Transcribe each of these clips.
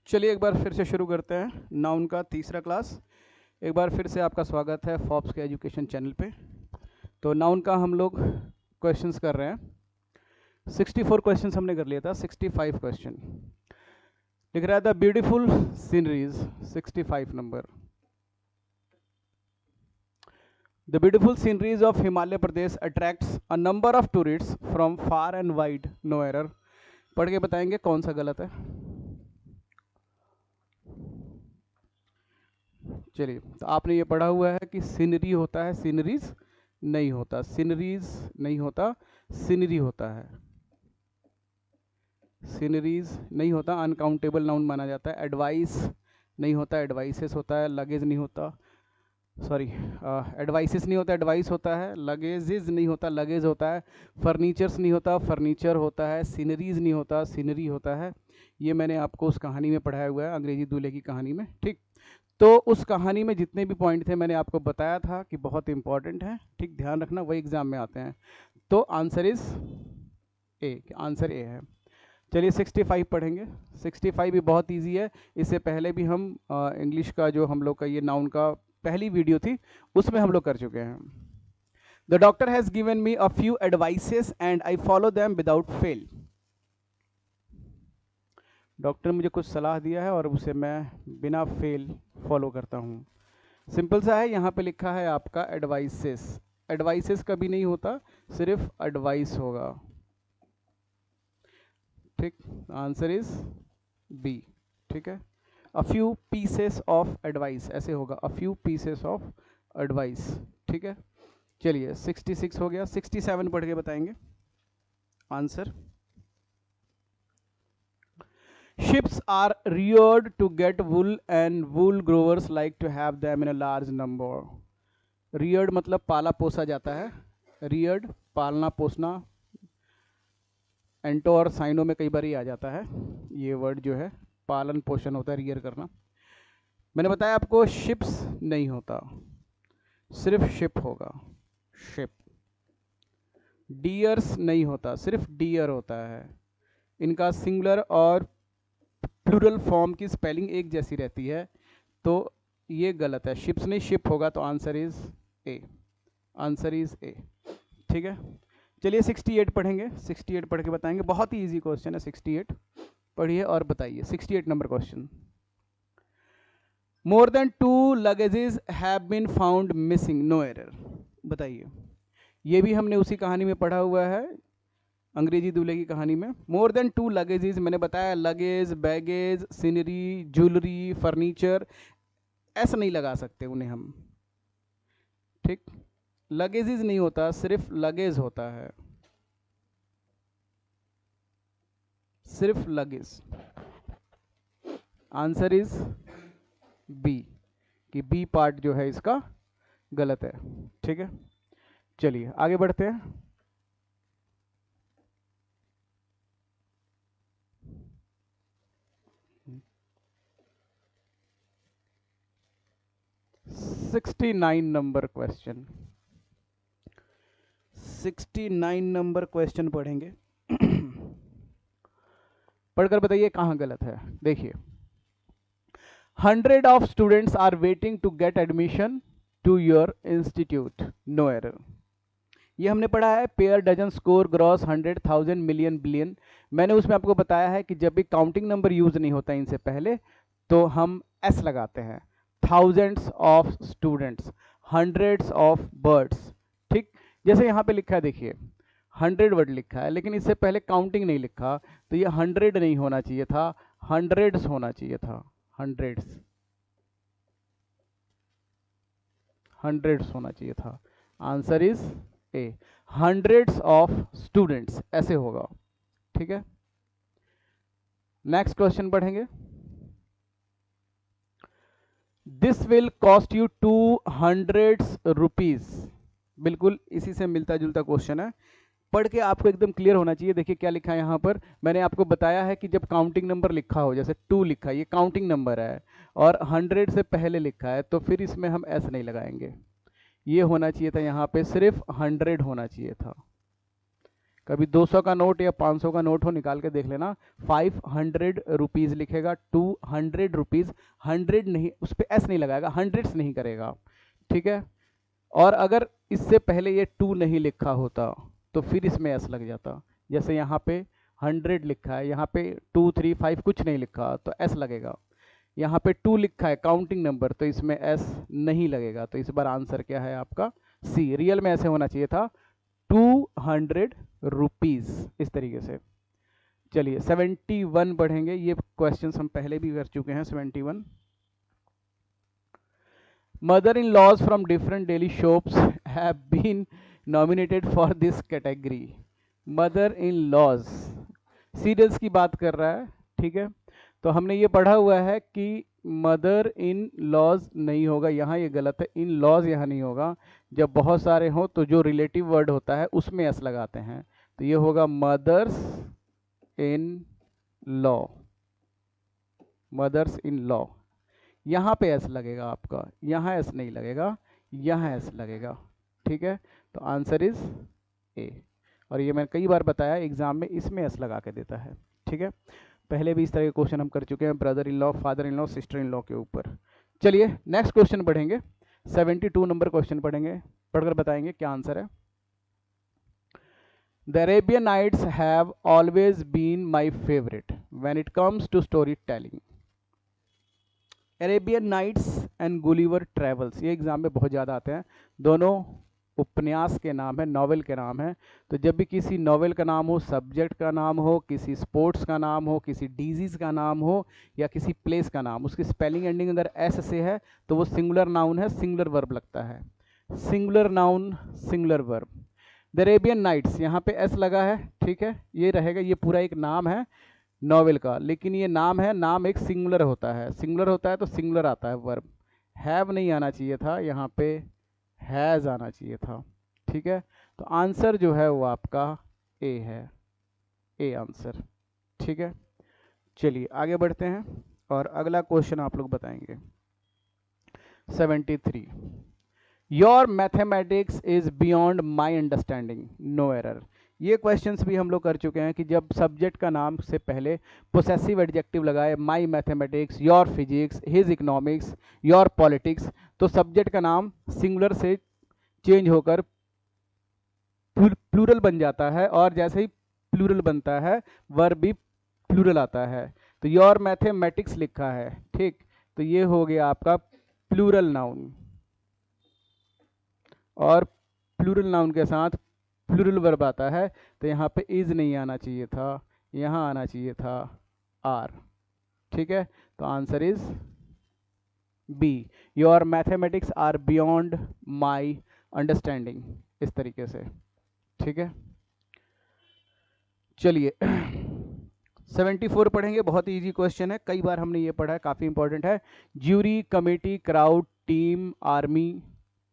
चलिए एक बार फिर से शुरू करते हैं नाउन का तीसरा क्लास। एक बार फिर से आपका स्वागत है फॉप्स के एजुकेशन चैनल पे। तो नाउन का हम लोग क्वेश्चंस कर रहे हैं। 64 क्वेश्चंस हमने कर लिया था। 65 क्वेश्चन लिख रहा था beautiful sceneries 65 number. The beautiful sceneries of Himalaya Pradesh attracts a number of tourists from far and wide. No error. पढ़ के बताएंगे कौन सा गलत है। चलिए, तो आपने ये पढ़ा हुआ है कि सीनरी होता है, सीनरीज नहीं होता। सीनरीज नहीं होता, सीनरी होता है। सीनरीज नहीं होता, अनकाउंटेबल नाउन माना जाता है। एडवाइस नहीं होता, एडवाइसेस होता है। लगेज नहीं होता, सॉरी एडवाइसेस नहीं होता, एडवाइस होता है। लगेजेस नहीं होता, लगेज होता है। फर्नीचर्स नहीं होता, फर्नीचर होता है। सीनरीज नहीं होता, सीनरी होता है। ये मैंने आपको उस कहानी में पढ़ाया हुआ है, अंग्रेजी दूल्हे की कहानी में। ठीक, तो उस कहानी में जितने भी पॉइंट थे मैंने आपको बताया था कि बहुत इंपॉर्टेंट है। ठीक, ध्यान रखना, वही एग्जाम में आते हैं। तो answer is A, answer A है। चलिए 65 पढ़ेंगे। 65 भी बहुत इजी है। इससे पहले भी हम इंग्लिश का जो हम लोग का ये नाउन का पहली वीडियो थी उसमें हम लोग कर चुके हैं। The doctor has given me a few advices and I follow them without fail. Doctor ने मुझे कुछ सलाह दिया है और उसे मैं बिना फेल फॉलो करता हूँ। सिंपल सा है, यहाँ पे लिखा है आपका एडवाइसेस। एडवाइसेस कभी नहीं होता, सिर्फ एडवाइस होगा। ठीक, आंसर इज बी। ठीक है, a few pieces of advice ऐसे होगा, a few pieces of advice. ठीक है, चलिए 66 हो गया। 67 पढ़ के बताएंगे answer. Ships are reared to get wool and wool growers like to have them in a large number. Reared मतलब पाला पोसा जाता है। Reared पालना पोसना, एंटो और साइनो में कई बार ही आ जाता है ये वर्ड जो है, पालन पोषण होता है, रियर करना। मैंने बताया आपको शिप्स नहीं होता, सिर्फ शिप होगा, शिप। डियर्स नहीं होता, सिर्फ डियर होता है। इनका सिंगुलर और प्लूरल फॉर्म की स्पेलिंग एक जैसी रहती है, तो ये गलत है। शिप्स नहीं, शिप होगा, तो answer is A. Answer is A. ठीक है, चलिए 68 पढ़ेंगे। 68 पढ़ के बताएंगे, बहुत ही इजी क्वेश्चन है। 68 पढ़िए और बताइए। 68 number question. More than 2 luggages have been found missing. No error. बताइए, ये भी हमने उसी कहानी में पढ़ा हुआ है, अंग्रेजी दूल्हे की कहानी में। मोर देन 2 लगेजेस, मैंने बताया luggage, baggage, scenery, jewellery, furniture, ऐसा नहीं लगा सकते उन्हें हम। ठीक, लगेजेस नहीं होता, सिर्फ लगेज होता है, सिर्फ लगेज। आंसर इज बी, कि बी पार्ट जो है इसका गलत है। ठीक है, चलिए आगे बढ़ते हैं। Sixty 69 number question. 69 number question पढ़ेंगे। पढ़कर बताइए कहाँ गलत है। देखिए, 100 of students are waiting to get admission to your institute. No error. ये हमने पढ़ा है pair, dozen, score, gross, 100, 1000, million, billion. मैंने उसमें आपको बताया है कि जब भी काउंटिंग नंबर यूज नहीं होता इनसे पहले, तो हम एस लगाते हैं। Thousands of students, hundreds of birds. ठीक, जैसे यहाँ पे लिखा है, देखिए 100 वर्ड लिखा है, लेकिन इससे पहले काउंटिंग नहीं लिखा, तो ये 100 नहीं होना चाहिए था, हंड्रेड्स होना चाहिए था। हंड्रेड्स, हंड्रेड्स होना चाहिए था। Answer is A, hundreds of students ऐसे होगा। ठीक है, नेक्स्ट क्वेश्चन पढ़ेंगे। This will cost you 200 rupees. बिल्कुल इसी से मिलता जुलता क्वेश्चन है, पढ़ के आपको एकदम क्लियर होना चाहिए। देखिए क्या लिखा है यहाँ पर, मैंने आपको बताया है कि जब काउंटिंग नंबर लिखा हो, जैसे 2 लिखा है, ये काउंटिंग नंबर है, और 100 से पहले लिखा है, तो फिर इसमें हम एस नहीं लगाएंगे। ये होना चाहिए था यहाँ पे, सिर्फ 100 होना चाहिए था। कभी 200 का नोट या 500 का नोट हो, निकाल के देख लेना, 500 रुपीज़ लिखेगा, 200 रुपीज़, 100 नहीं, उस पर एस नहीं लगाएगा, हंड्रेड्स नहीं करेगा, ठीक है। और अगर इससे पहले ये 2 नहीं लिखा होता तो फिर इसमें एस लग जाता। जैसे यहाँ पे 100 लिखा है, यहाँ पे 2 3 5 कुछ नहीं लिखा तो एस लगेगा। यहाँ पे 2 लिखा है काउंटिंग नंबर, तो इसमें एस नहीं लगेगा। तो इस बार आंसर क्या है आपका? सी। रियल में ऐसे होना चाहिए था, 200 रुपीज़, इस तरीके से। चलिए 71 पढ़ेंगे। ये क्वेश्चंस हम पहले भी कर चुके हैं। 71, mother in laws from different daily shops have been nominated for this category. Mother in laws serials की बात कर रहा है, ठीक है। तो हमने ये पढ़ा हुआ है कि मदर इन लॉज नहीं होगा, यहाँ ये गलत है, इन लॉज यहाँ नहीं होगा। जब बहुत सारे हों तो जो रिलेटिव वर्ड होता है उसमें एस लगाते हैं, तो ये होगा mother's in law, mother's in law. यहाँ पे एस लगेगा आपका, यहाँ एस नहीं लगेगा, यहाँ एस लगेगा, ठीक है। तो आंसर इज ए। और ये मैंने कई बार बताया एग्जाम में इसमें एस लगा के देता है, ठीक है। पहले भी इस तरह के क्वेश्चन हम कर चुके हैं brother in law, father in law, sister in law के ऊपर। चलिए नेक्स्ट क्वेश्चन पढ़ेंगे, 72 नंबर क्वेश्चन पढ़ेंगे, पढ़कर बताएंगे क्या आंसर है। The Arabian Nights have always been my favorite when it comes to storytelling. Arabian Nights and Gulliver travels, ये एग्जाम में बहुत ज़्यादा आते हैं। दोनों उपन्यास के नाम है, नॉवेल के नाम है। तो जब भी किसी नॉवेल का नाम हो, सब्जेक्ट का नाम हो, किसी स्पोर्ट्स का नाम हो, किसी डिजीज़ का नाम हो, या किसी प्लेस का नाम, उसकी स्पेलिंग एंडिंग अगर एस से है तो वो सिंगुलर नाउन है, सिंगुलर वर्ब लगता है। Singular noun, singular verb. The Arabian Nights, यहाँ पे एस लगा है, ठीक है, ये रहेगा। ये पूरा एक नाम है नॉवेल का, लेकिन ये नाम है, नाम एक सिंगुलर होता है, सिंगुलर होता है तो सिंगुलर आता है वर्ब। हैव नहीं आना चाहिए था, यहाँ पे हैज़ आना चाहिए था, ठीक है। तो आंसर जो है वो आपका ए है, ए आंसर, ठीक है। चलिए आगे बढ़ते हैं और अगला क्वेश्चन आप लोग बताएंगे। 73, your mathematics is beyond my understanding, no error. ये क्वेश्चंस भी हम लोग कर चुके हैं कि जब सब्जेक्ट का नाम से पहले पोसेसिव एडजेक्टिव लगाए, my mathematics, your physics, his economics, your politics, तो सब्जेक्ट का नाम सिंगुलर से चेंज होकर प्लूरल बन जाता है, और जैसे ही प्लूरल बनता है वर्ब भी प्लूरल आता है। तो योर मैथमेटिक्स लिखा है, ठीक, तो ये हो गया आपका प्लूरल नाउन, और प्लूरल नाउन के साथ प्लूरल वर्ब आता है, तो यहाँ पे इज नहीं आना चाहिए था, यहाँ आना चाहिए था आर, ठीक है। तो answer is B, your mathematics are beyond my understanding, इस तरीके से, ठीक है। चलिए 74 पढ़ेंगे, बहुत इजी क्वेश्चन है, कई बार हमने ये पढ़ा है, काफ़ी इंपॉर्टेंट है। Jury, committee, crowd, team, army,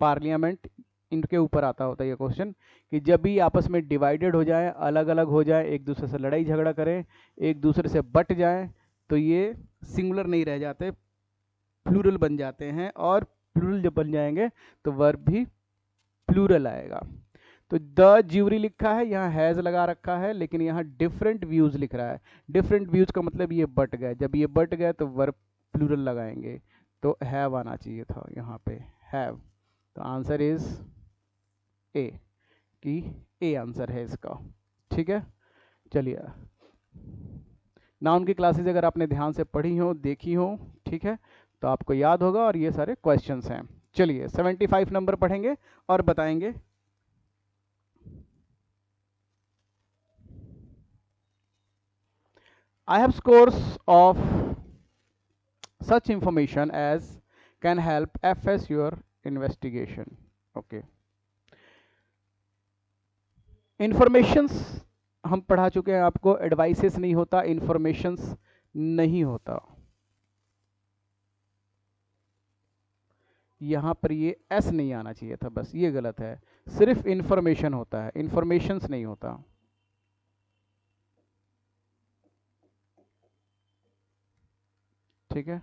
parliament, इनके ऊपर आता होता है ये क्वेश्चन, कि जब भी आपस में डिवाइडेड हो जाए, अलग अलग हो जाए, एक दूसरे से लड़ाई झगड़ा करें, एक दूसरे से बट जाए, तो ये सिंगुलर नहीं रह जाते, प्लूरल बन जाते हैं, और प्लूरल जब बन जाएंगे तो वर्ब भी प्लूरल आएगा। तो द ज्यूरी लिखा है, यहाँ हैज़ लगा रखा है, लेकिन यहाँ डिफरेंट व्यूज़ लिख रहा है। डिफरेंट व्यूज़ का मतलब ये बट गए, जब ये बट गए तो वर्ब प्लूरल लगाएंगे, तो हैव आना चाहिए था यहाँ पे, हैव। तो आंसर इज ए, कि ए आंसर है इसका, ठीक है। चलिए नाउन की क्लासेस अगर आपने ध्यान से पढ़ी हो, देखी हो, ठीक है, तो आपको याद होगा, और ये सारे क्वेश्चंस हैं। चलिए 75 नंबर पढ़ेंगे और बताएंगे। I have scores of such information as can help FS your investigation. Okay. Informations हम पढ़ा चुके हैं आपको, एडवाइसेस नहीं होता, इंफॉर्मेशंस नहीं होता। यहाँ पर ये एस नहीं आना चाहिए था, बस ये गलत है, सिर्फ इंफॉर्मेशन होता है, इंफॉर्मेशंस नहीं होता, ठीक है।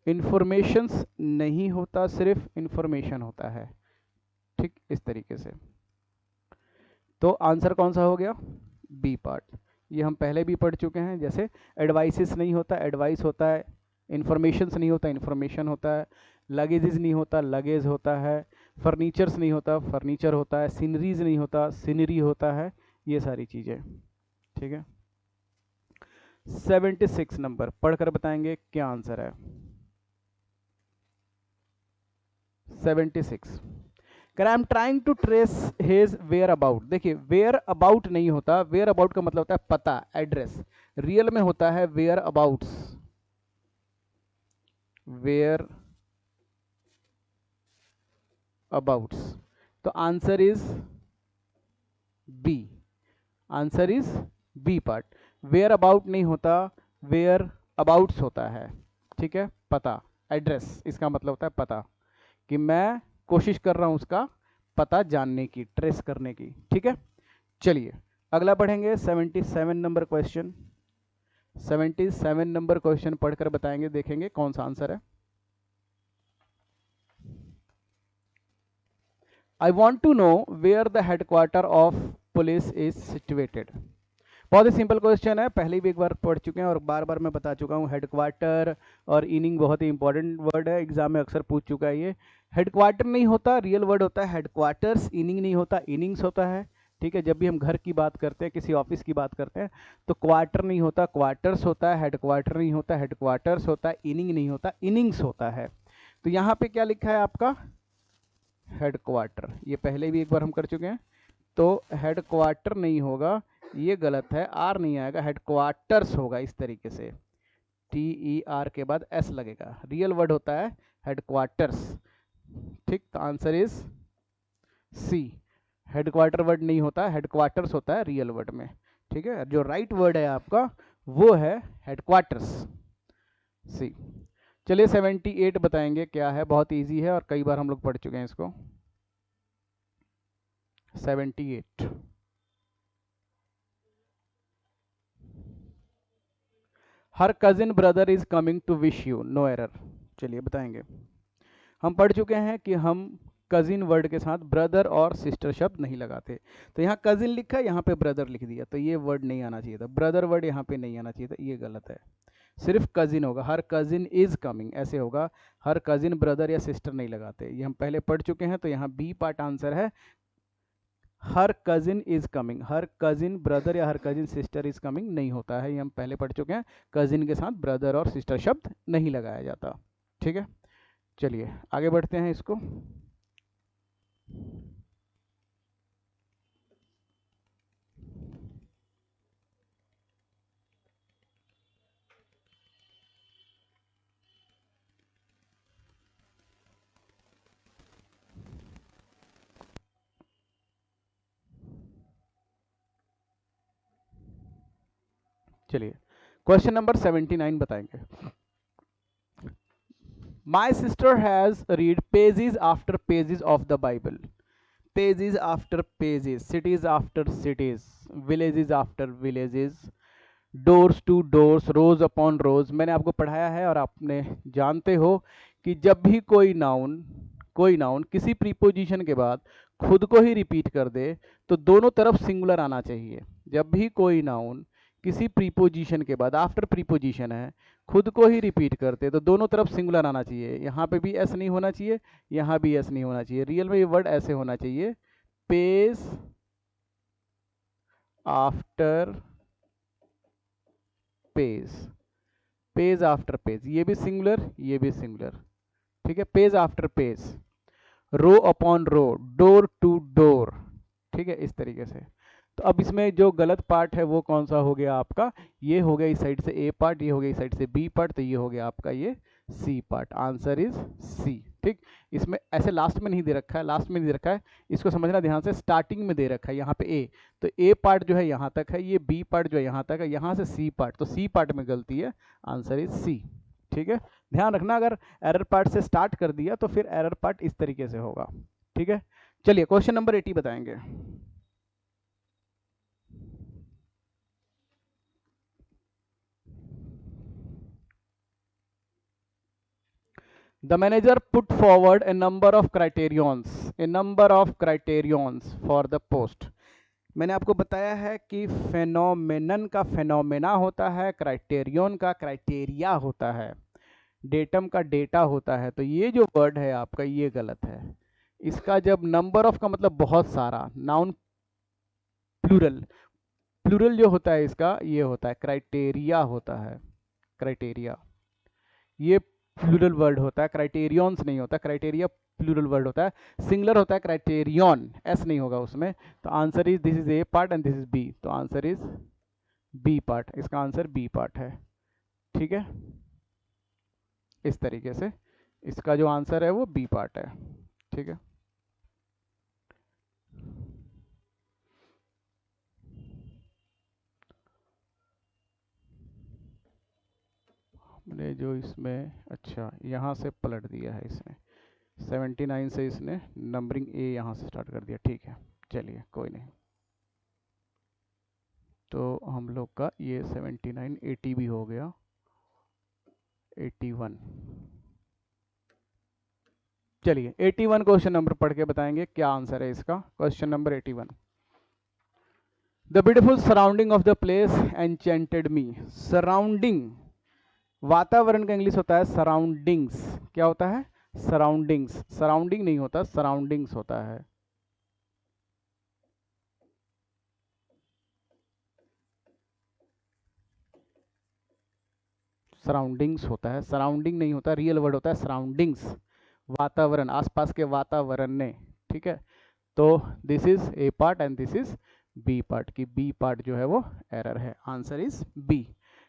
इंफॉर्मेशंस नहीं होता, सिर्फ इंफॉर्मेशन होता है, ठीक, इस तरीके से। तो आंसर कौन सा हो गया, बी पार्ट। ये हम पहले भी पढ़ चुके हैं, जैसे एडवाइसेस नहीं होता एडवाइस होता है, इंफॉर्मेशंस नहीं होता इन्फॉर्मेशन होता है, लगेजेस नहीं होता लगेज होता है, फर्नीचर्स नहीं होता फर्नीचर होता है, सीनरीज नहीं होता सीनरी होता है, ये सारी चीज़ें। ठीक है, 76 नंबर पढ़कर बताएंगे क्या आंसर है। 76, कर I am trying to trace his whereabout. देखिए वेयर अबाउट नहीं होता, वेयर अबाउट का मतलब होता है पता, एड्रेस। रियल में होता है वेयर अबाउट्स, वेयर अबाउट्स। तो answer is B, answer is B part. Whereabout नहीं होता, वेयर अबाउट्स होता है। ठीक है, पता, एड्रेस, इसका मतलब होता है पता, कि मैं कोशिश कर रहा हूं उसका पता जानने की, ट्रेस करने की। ठीक है, चलिए अगला पढ़ेंगे 77 नंबर क्वेश्चन। 77 नंबर क्वेश्चन पढ़कर बताएंगे, देखेंगे कौन सा आंसर है। I want to know where the headquarter of police is situated. बहुत ही सिंपल क्वेश्चन है, पहले भी एक बार पढ़ चुके हैं और बार बार मैं बता चुका हूँ। हेडक्वार्टर और इनिंग बहुत ही इंपॉर्टेंट वर्ड है, एग्जाम में अक्सर पूछ चुका है ये। हेडक्वार्टर नहीं होता, रियल वर्ड होता है हेडक्वार्टर्स। इनिंग नहीं होता, इनिंग्स होता है। ठीक है, जब भी हम घर की बात करते हैं, किसी ऑफिस की बात करते हैं, तो क्वार्टर नहीं होता, क्वार्टर्स होता है। हेडक्वार्टर नहीं होता, हेडक्वार्टर्स होता है। इनिंग नहीं होता, इनिंग्स होता है। तो यहाँ पे क्या लिखा है आपका, हेडक्वार्टर। ये पहले भी एक बार हम कर चुके हैं, तो हेडक्वार्टर नहीं होगा, ये गलत है, आर नहीं आएगा, हेडक्वार्टर्स होगा इस तरीके से, TER के बाद S लगेगा। रियल वर्ड होता है हेडक्वार्टर्स। ठीक, तो answer is C. Headquarter word नहीं होता, हेडक्वार्टर्स होता है रियल वर्ड में। ठीक है, जो राइट वर्ड है आपका वो है हेडक्वार्टर्स, सी। चलिए 78 बताएंगे क्या है, बहुत इजी है और कई बार हम लोग पढ़ चुके हैं इसको। 78, her cousin brother is coming to wish you, no error. चलिए बताएंगे, हम पढ़ चुके हैं कि हम कजिन वर्ड के साथ ब्रदर और सिस्टर शब्द नहीं लगाते। तो यहाँ कजिन लिखा है, यहाँ पे ब्रदर लिख दिया, तो ये वर्ड नहीं आना चाहिए था, ब्रदर वर्ड यहाँ पे नहीं आना चाहिए था, ये गलत है। सिर्फ कजिन होगा, हर कजिन इज कमिंग ऐसे होगा, हर कजिन ब्रदर या सिस्टर नहीं लगाते, ये हम पहले पढ़ चुके हैं। तो यहाँ बी पार्ट आंसर है, her cousin is coming. Her cousin brother या her cousin sister is coming नहीं होता है, ये हम पहले पढ़ चुके हैं। कजिन के साथ ब्रदर और सिस्टर शब्द नहीं लगाया जाता। ठीक है, चलिए आगे बढ़ते हैं इसको। चलिए क्वेश्चन नंबर 79 बताएंगे। My sister has read pages after pages of the Bible. Pages after pages, cities after cities, villages after villages, doors to doors, rose upon rose. मैंने आपको पढ़ाया है और आपने जानते हो कि जब भी कोई नाउन किसी प्रीपोजिशन के बाद खुद को ही रिपीट कर दे तो दोनों तरफ सिंगुलर आना चाहिए। जब भी कोई नाउन किसी प्रीपोजिशन के बाद, आफ्टर प्रीपोजिशन है, खुद को ही रिपीट करते तो दोनों तरफ सिंगुलर आना चाहिए। यहाँ पे भी एस नहीं होना चाहिए, यहाँ भी एस नहीं होना चाहिए। रियल में ये वर्ड ऐसे होना चाहिए, page after page, page after page, ये भी सिंगुलर ये भी सिंगुलर। ठीक है, page after page, row upon row, door to door. ठीक है, इस तरीके से। तो अब इसमें जो गलत पार्ट है वो कौन सा हो गया आपका, ये हो गया इस साइड से ए पार्ट, ये हो गया इस साइड से बी पार्ट, तो ये हो गया आपका ये C part. Answer is C. ठीक, इसमें ऐसे लास्ट में नहीं दे रखा है, लास्ट में नहीं दे रखा है, इसको समझना ध्यान से। स्टार्टिंग में दे रखा है यहाँ पे ए, तो ए पार्ट जो है यहाँ तक है, ये बी पार्ट जो है यहाँ तक है, यहाँ से सी पार्ट, तो सी पार्ट में गलती है, आंसर इज सी। ठीक है, ध्यान रखना, अगर एरर पार्ट से स्टार्ट कर दिया तो फिर एरर पार्ट इस तरीके से होगा। ठीक है, चलिए क्वेश्चन नंबर 80 बताएंगे। The manager put forward a number of criterions for the post. मैंने आपको बताया है कि फेनोमेनन का फेनोमेना होता है, क्राइटेरियन का क्राइटेरिया होता है, डेटम का डेटा होता है। तो ये जो वर्ड है आपका ये गलत है। इसका जब नंबर ऑफ का मतलब बहुत सारा, नाउन प्लूरल, प्लूरल जो होता है इसका ये होता है क्राइटेरिया होता है, क्राइटेरिया ये प्लूरल वर्ड होता है, क्राइटेरियंस नहीं होता, क्राइटेरिया प्लूरल वर्ड होता है, सिंगुलर होता है क्राइटेरियन, एस नहीं होगा उसमें। तो answer is this is A part and this is B, तो आंसर इज बी पार्ट, इसका आंसर बी पार्ट है। ठीक है, इस तरीके से इसका जो आंसर है वो बी पार्ट है। ठीक है, मैंने जो इसमें अच्छा यहाँ से पलट दिया है, इसने 79 से इसने नंबरिंग ए यहाँ से स्टार्ट कर दिया। ठीक है, चलिए कोई नहीं। तो हम लोग का ये 79 80 भी हो गया, 81। चलिए 81 क्वेश्चन नंबर पढ़ के बताएंगे क्या आंसर है इसका। Question number 81, the beautiful surrounding of the place enchanted me. Surrounding, वातावरण का इंग्लिश होता है सराउंडिंग्स। क्या होता है? सराउंडिंग्स, सराउंडिंग नहीं होता, सराउंडिंग्स होता है। सराउंडिंग्स होता है, सराउंडिंग नहीं होता, रियल वर्ड होता है सराउंडिंग्स, वातावरण, आसपास के वातावरण ने। ठीक है, तो this is A part and this is B part, की बी पार्ट जो है वो एरर है, answer is B.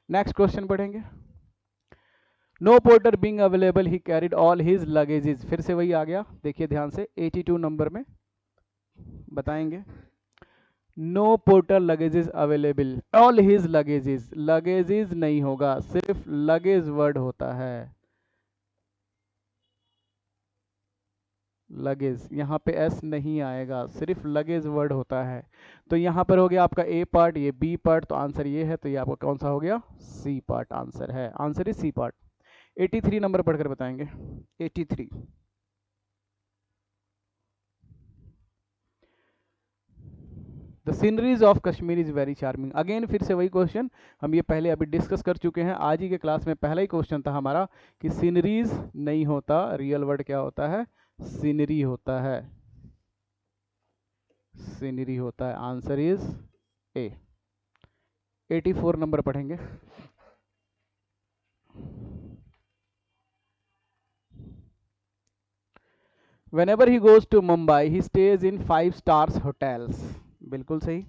Next question पढ़ेंगे। No porter being available he carried all his luggages, फिर से वही आ गया, देखिए ध्यान से 82 नंबर में बताएंगे। No porter luggages available, all his luggages, luggages नहीं होगा, सिर्फ लगेज वर्ड होता है, लगेज, यहाँ पे एस नहीं आएगा, सिर्फ लगेज वर्ड होता है। तो यहाँ पर हो गया आपका ए पार्ट, ये बी पार्ट, तो आंसर ये है, तो ये आपका कौन सा हो गया? सी पार्ट आंसर है, आंसर इज सी पार्ट। 83 नंबर पढ़कर बताएंगे। 83, the sceneries of Kashmir is very charming. Again फिर से वही क्वेश्चन, हम ये पहले अभी डिस्कस कर चुके हैं, आज ही के क्लास में पहला ही क्वेश्चन था हमारा कि सीनरीज नहीं होता, रियल वर्ड क्या होता है? सीनरी होता है, सीनरी होता है, आंसर इज ए। 84 नंबर पढ़ेंगे। Whenever he goes to Mumbai, he stays in 5 stars hotels। बिल्कुल सही।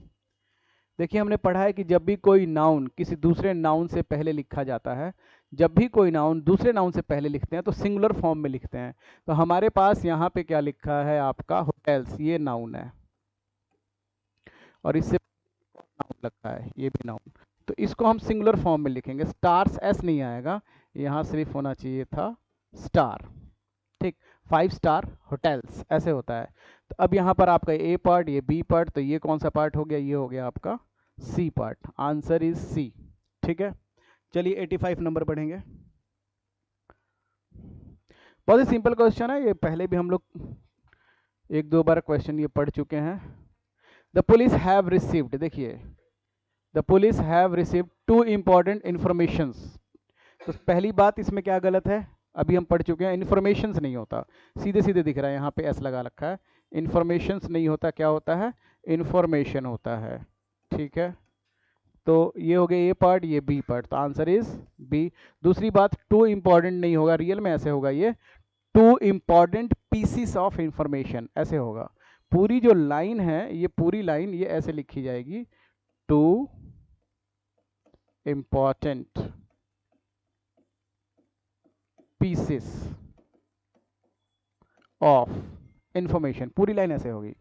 देखिए हमने पढ़ा है कि जब भी कोई नाउन किसी दूसरे नाउन से पहले लिखा जाता है, जब भी कोई नाउन दूसरे नाउन से पहले लिखते हैं तो सिंगुलर फॉर्म में लिखते हैं। तो हमारे पास यहाँ पे क्या लिखा है आपका? होटेल्स, ये नाउन है, और इससे नाउन लगता है, ये भी नाउन, तो इसको हम सिंगुलर फॉर्म में लिखेंगे। स्टार्स एस नहीं आएगा, यहाँ सिर्फ होना चाहिए था स्टार। ठीक, 5 स्टार होटल्स ऐसे होता है। तो अब यहाँ पर आपका ए पार्ट, ये बी पार्ट, तो ये कौन सा पार्ट हो गया? ये हो गया आपका C part, answer is C. ठीक है, चलिए 85 नंबर पढ़ेंगे। बहुत ही सिंपल क्वेश्चन है ये, पहले भी हम लोग एक दो बार क्वेश्चन ये पढ़ चुके हैं। द पुलिस हैव रिसीव्ड, देखिए the police have received 2 important informations. तो पहली बात इसमें क्या गलत है? अभी हम पढ़ चुके हैं, इन्फॉर्मेशंस नहीं होता, सीधे सीधे दिख रहा है यहाँ पे एस लगा रखा है, इन्फॉर्मेशंस नहीं होता, क्या होता है? इन्फॉर्मेशन होता है। ठीक है, तो ये हो गया ए पार्ट, ये बी पार्ट, तो आंसर इज बी। दूसरी बात, 2 इंपॉर्टेंट नहीं होगा, रियल में ऐसे होगा, ये 2 इंपॉर्टेंट पीसीस ऑफ इंफॉर्मेशन ऐसे होगा। पूरी जो लाइन है, ये पूरी लाइन ये ऐसे लिखी जाएगी, 2 इंपॉर्टेंट पीसेस ऑफ इंफॉर्मेशन, पूरी लाइन ऐसे होगी,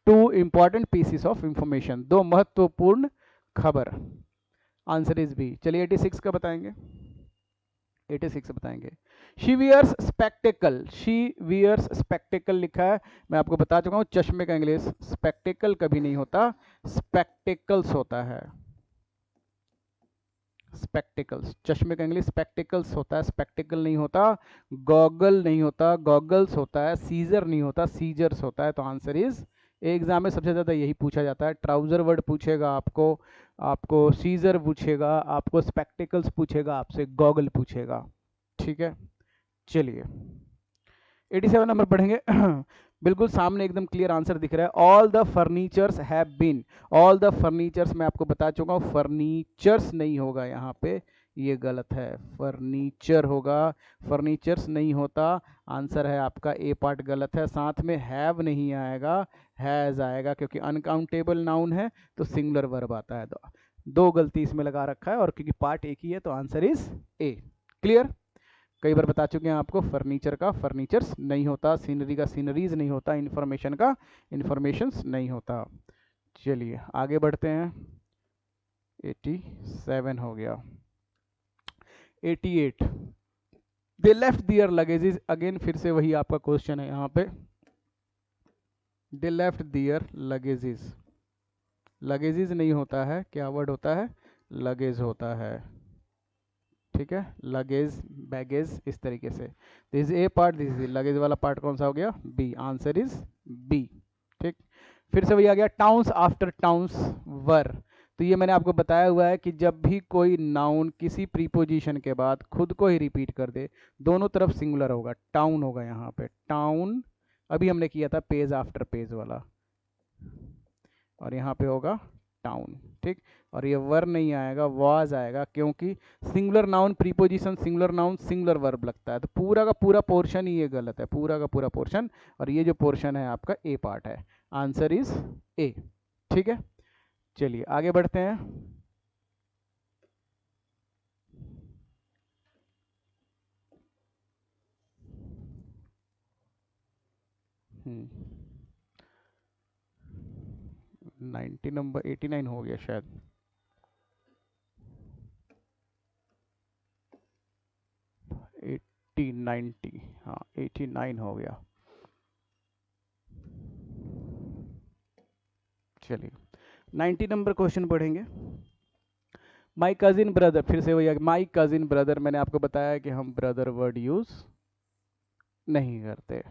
2 इंपॉर्टेंट पीसेस ऑफ इंफॉर्मेशन, 2 महत्वपूर्ण खबर, आंसर इज बी। चलिए 86 का बताएंगे। 86 बताएंगे। She wears spectacle, she wears spectacle लिखा है, मैं आपको बता चुका हूं चश्मे का इंग्लिश स्पेक्टिकल कभी नहीं होता, स्पेक्टिकल्स होता है, स्पेक्टिकल्स, चश्मे का इंग्लिश स्पेक्टिकल्स होता है, स्पेक्टिकल नहीं होता, गॉगल नहीं होता, गॉगल्स होता है, सीजर नहीं होता, सीजर्स होता है, तो आंसर इज एग्जाम में सबसे ज़्यादा यही पूछा जाता है। ट्राउज़र वर्ड पूछेगा आपको, आपको सीजर पूछेगा, आपको स्पेक्टिकल्स पूछेगा, आपसे गॉगल पूछेगा। ठीक है, चलिए 87 नंबर पढ़ेंगे। बिल्कुल सामने एकदम क्लियर आंसर दिख रहा है। All the furnitures have been, all the furnitures मैं आपको बता चुका हूँ, फर्नीचर्स नहीं होगा यहाँ पे, ये गलत है, फर्नीचर होगा, फर्नीचर्स नहीं होता। आंसर है आपका ए पार्ट गलत है। साथ में हैव नहीं आएगा, हैज़ आएगा, क्योंकि अनकाउंटेबल नाउन है तो सिंगुलर वर्ब आता है। दो गलती इसमें लगा रखा है, और क्योंकि पार्ट एक ही है तो आंसर इज ए। क्लियर? कई बार बता चुके हैं आपको, फर्नीचर का फर्नीचर्स नहीं होता, सीनरी का सीनरीज नहीं होता, इंफॉर्मेशन का इंफॉर्मेशंस नहीं होता। चलिए आगे बढ़ते हैं। 87 हो गया। 88 they left their luggages, again फिर से वही आपका क्वेश्चन है यहाँ पे। They left their luggages, luggages नहीं होता है, क्या वर्ड होता है? लगेज होता है। ठीक है, लगेज, बैगेज, इस तरीके से। This is A part, this is luggage वाला पार्ट कौन सा हो गया? बी। Answer is B. ठीक, फिर से वही आ गया, टाउन्स आफ्टर टाउन्स वर। तो ये मैंने आपको बताया हुआ है कि जब भी कोई नाउन किसी प्रीपोजिशन के बाद खुद को ही रिपीट कर दे, दोनों तरफ सिंगुलर होगा, टाउन होगा यहाँ पे, टाउन। अभी हमने किया था पेज आफ्टर पेज वाला, और यहाँ पे होगा टाउन। ठीक, और ये वर नहीं आएगा, वाज आएगा, क्योंकि singular noun preposition, singular noun singular verb लगता है। तो पूरा का पूरा पोर्शन ही ये गलत है, पूरा का पूरा पोर्शन, और ये जो पोर्शन है आपका ए पार्ट है। Answer is A. ठीक है, चलिए आगे बढ़ते हैं। हम्म, 90 नंबर, 89 हो गया शायद। 80 90, हाँ 89 हो गया। चलिए 90 नंबर क्वेश्चन पढ़ेंगे। माई कजिन ब्रदर, फिर से वही, माई कजिन ब्रदर, मैंने आपको बताया कि हम ब्रदर वर्ड यूज नहीं करते,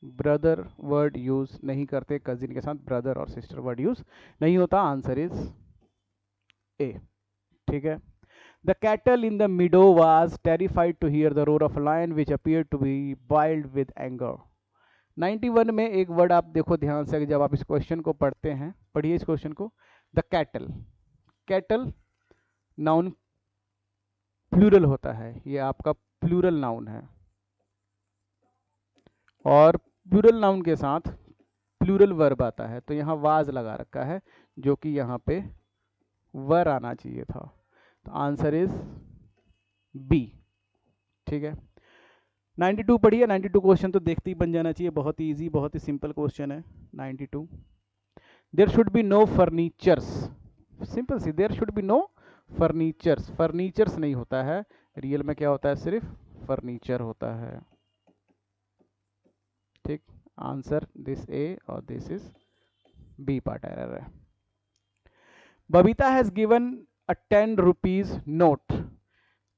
ब्रदर वर्ड यूज नहीं करते, कजिन के साथ ब्रदर और सिस्टर वर्ड यूज नहीं होता। Answer is A. ठीक है, the cattle in the meadow was terrified to hear the roar of lion which appear to be wild with anger. 91 में एक वर्ड आप देखो ध्यान से, जब आप इस क्वेश्चन को पढ़ते हैं, पढ़िए इस क्वेश्चन को। The cattle, cattle noun plural होता है, ये आपका प्लूरल नाउन है, और प्लूरल नाउन के साथ प्लूरल वर्ब आता है, तो यहाँ वाज लगा रखा है, जो कि यहाँ पे वर आना चाहिए था। तो आंसर इज बी। ठीक है, 92 पढ़िए। 92 क्वेश्चन तो देखते ही बन जाना चाहिए, बहुत ही इजी, बहुत ही सिंपल क्वेश्चन है। 92, there should be no furnitures, simple C, there should be no furnitures, furnitures नहीं होता है, रियल में क्या होता है? सिर्फ फर्नीचर होता है। ठीक, आंसर दिस ए और this is B part error है। Babita has given a 10 rupees note,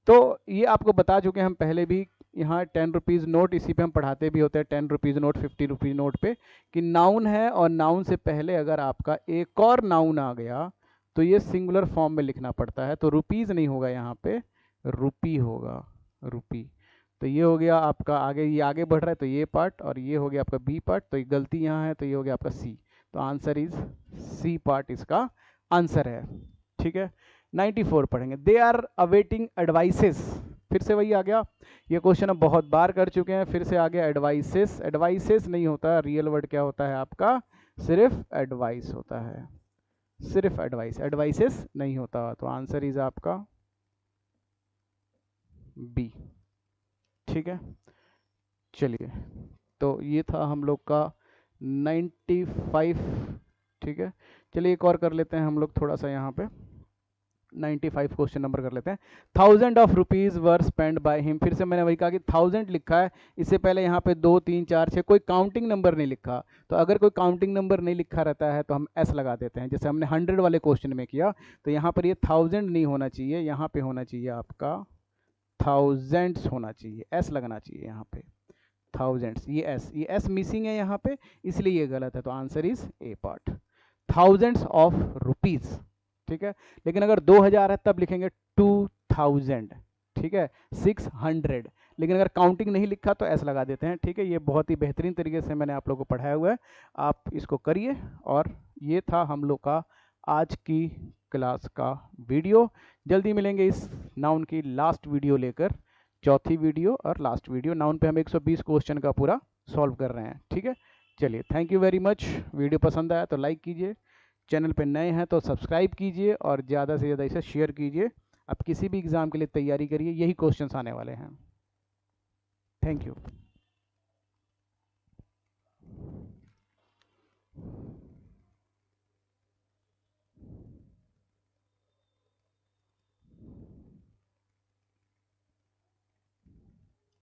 तो ये आपको बता चुके हैं हम पहले भी, यहाँ 10 रुपीज़ नोट, इसी पे हम पढ़ाते भी होते हैं, 10 रुपीज़ नोट, 50 रुपीज़ नोट पे, कि नाउन है और नाउन से पहले अगर आपका एक और नाउन आ गया तो ये सिंगुलर फॉर्म में लिखना पड़ता है। तो रुपीज़ नहीं होगा यहाँ पे, रुपी होगा, रुपी। तो ये हो गया आपका, आगे ये आगे बढ़ रहा है तो ये पार्ट, और ये हो गया आपका बी पार्ट, तो ये गलती यहाँ है, तो ये हो गया आपका सी। तो आंसर इज सी पार्ट इसका आंसर है। ठीक है, 94 पढ़ेंगे। दे आर अवेटिंग एडवाइसेस, फिर से वही आ गया, ये क्वेश्चन हम बहुत बार कर चुके हैं, फिर से आ गया एडवाइसेस। एडवाइसेस नहीं होता, रियल वर्ड क्या होता है आपका? सिर्फ एडवाइस होता है, सिर्फ एडवाइस, एडवाइसेस नहीं होता। तो आंसर इज आपका बी। ठीक है, चलिए, तो ये था हम लोग का 95। ठीक है, चलिए एक और कर लेते हैं हम लोग थोड़ा सा यहाँ पे, 95 क्वेश्चन नंबर कर लेते हैं। 1000 of rupees were spend by him, फिर से मैंने वही कहा कि 1000 लिखा है, इससे पहले यहाँ पे 2 3 4 6 कोई काउंटिंग नंबर नहीं लिखा। तो अगर कोई काउंटिंग नंबर नहीं लिखा रहता है तो हम एस लगा देते हैं, जैसे हमने 100 वाले क्वेश्चन में किया। तो यहाँ पर ये 1000 नहीं होना चाहिए, यहाँ पे होना चाहिए आपका थाउजेंड्स होना चाहिए, एस लगना चाहिए यहाँ पे। थाउजेंड्स, ये एस मिसिंग है यहाँ पे, इसलिए ये गलत है, तो answer is A part, thousands of rupees, ठीक है। लेकिन अगर 2000 है तब लिखेंगे 2000, ठीक है, 600, लेकिन अगर काउंटिंग नहीं लिखा तो ऐसा लगा देते हैं, ठीक है। ये बहुत ही बेहतरीन तरीके से मैंने आप लोगों को पढ़ाया हुआ है, आप इसको करिए। और ये था हम लोग का आज की क्लास का वीडियो। जल्दी मिलेंगे इस नाउन की लास्ट वीडियो लेकर, चौथी वीडियो और लास्ट वीडियो। नाउन पे हम 120 क्वेश्चन का पूरा सॉल्व कर रहे हैं, ठीक है। चलिए, thank you very much. Video पसंद आया तो लाइक कीजिए, चैनल पे नए हैं तो सब्सक्राइब कीजिए और ज़्यादा से ज़्यादा इसे शेयर कीजिए। आप किसी भी एग्ज़ाम के लिए तैयारी करिए, यही क्वेश्चंस आने वाले हैं। Thank you.